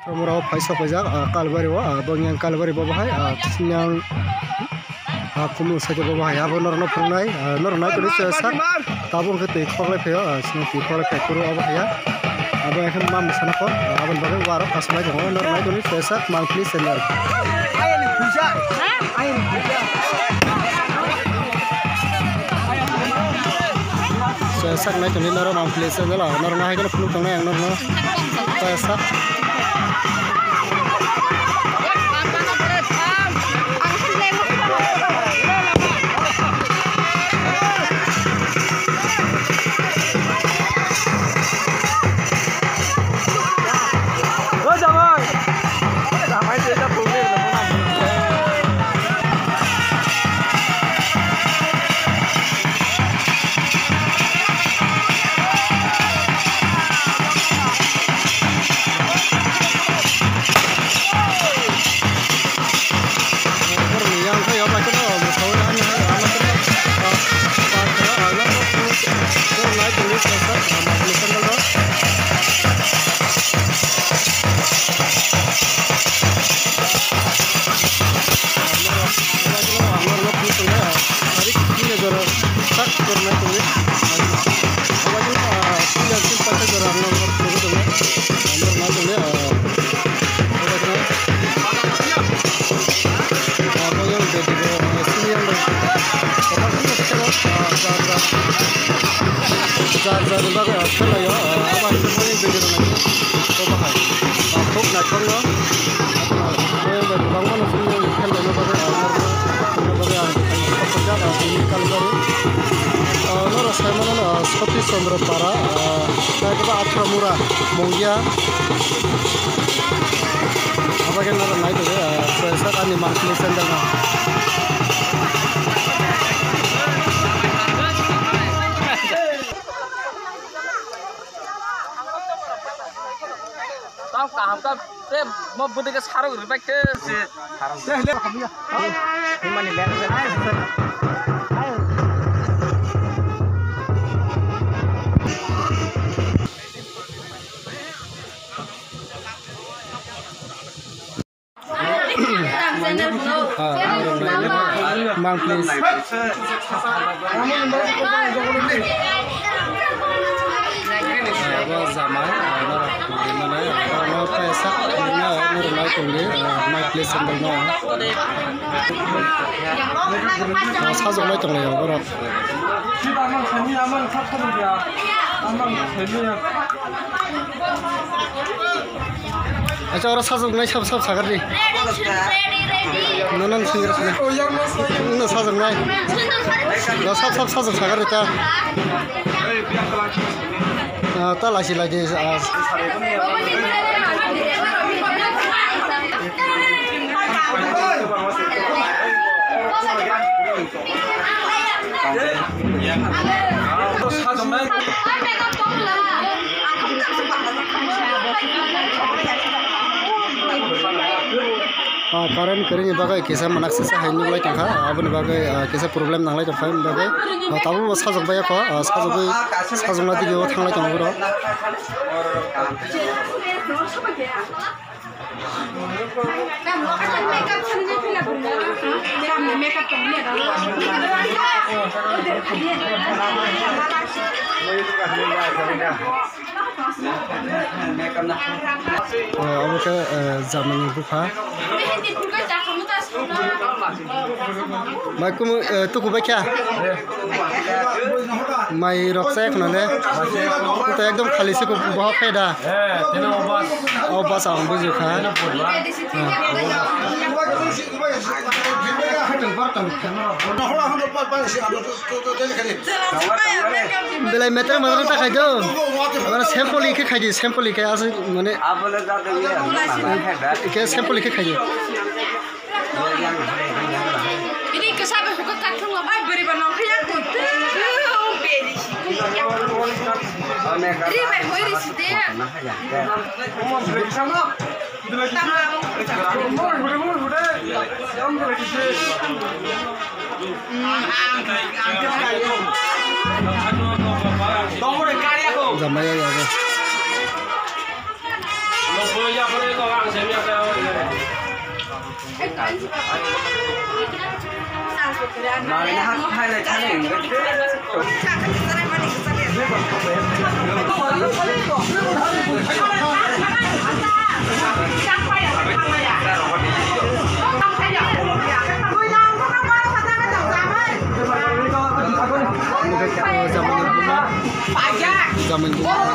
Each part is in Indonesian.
Tomorrow paisa pajak kalbari wa bangyan kalbari babahai sinyang kumu saja babahai abo norno purnai tadi sak tabung ke tik khoklai pheo sinyang tik khoklai phe kuru abahaya abo ekhan mam sana ko abon bagai waro kasmai jong norno tadi sak monthly salary ayen puja sak nai tadi norno monthly salary norno hai kana pulu tang yang norno sak Chandra Para, saya coba Atramura, Mongya, apa yang ada naik itu ya, saya kan di monthly sendal. Tahu kaham kan, saya mau buat ke sarung riba ke si sarung. Ini mana lihat Mang please. Zaman mana kalau pesa normal tunggu Mang please sendal no. 사정 날 정도요. 그럼. अच्छा और साजोंनाय सब सागारनि नों सिंग्रा नों साजोंनाय दा सब साजों सागारनि ता लासि लासि 사정나य कारण करेंगे बागे कैसा मनक्से से हाइनि लाइ तंखा आबन बागे कैसा प्रॉब्लम नांलाय तंखा बागे ताबो साजोंबाय को साजोंना दिगेव थांलाय तंगो र अब के जामनि बुखा माइकुम तुकु बाख्या माइ रक्सा खनले तो एकदम खाली से को बहुत फायदा तेनो बस आं बुजुखा बेलाय मेटर मदर ताखाय दो अगर सैंपल इके खाय दे सैंपल इके आसे माने आबले जादे के सैंपल इके खाय दे ini kesabe hukum kakung apa beri banau kaya tu beri riba hoi risite Zamaya ya. Zaman bunga.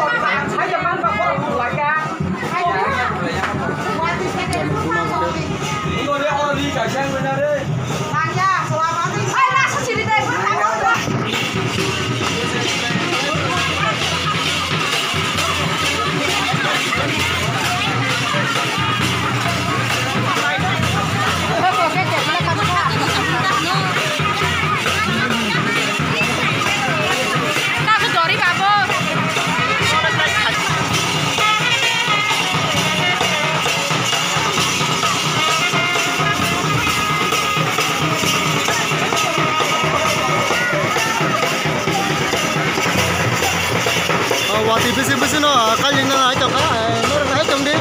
Wati besi no kali na aja ka no na jong di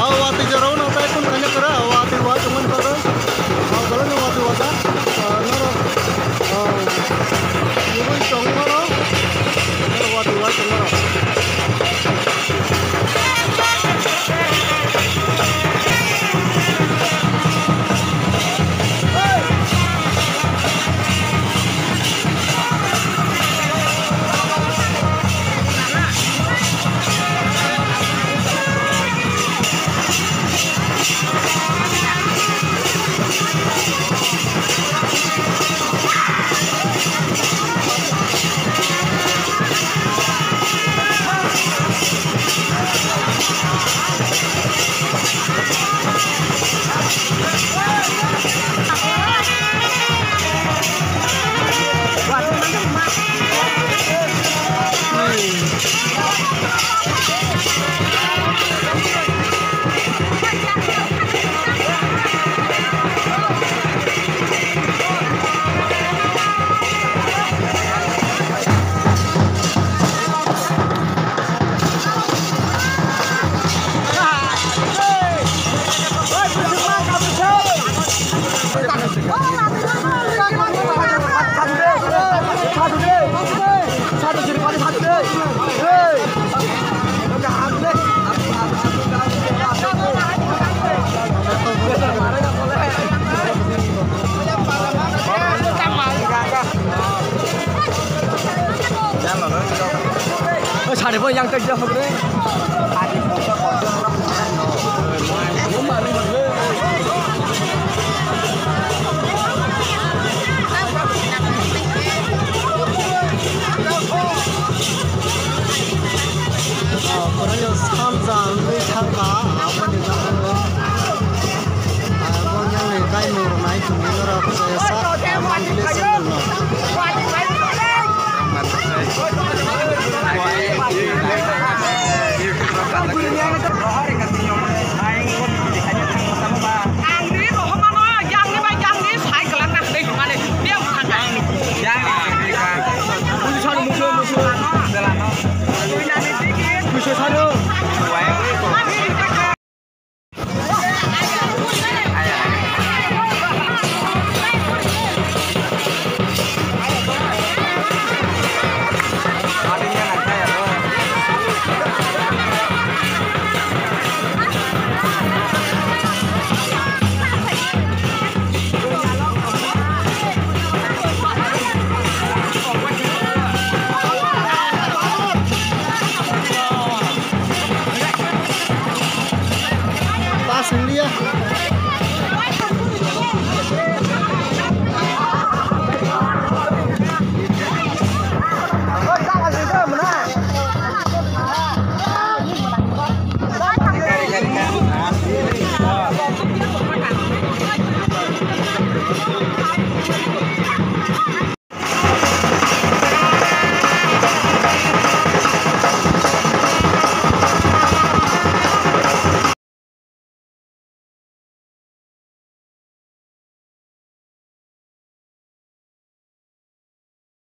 wati jaro no ta kun kanya kara wati wa cuman kara kalau no wati wata no ibu chong no wati wa cuman Sari pun yang kerja begini. Orangnya samsam, tangga, apa nih kalau yang lekai nur naik ke nur apa saya manggil sendiri. Sendiri ya.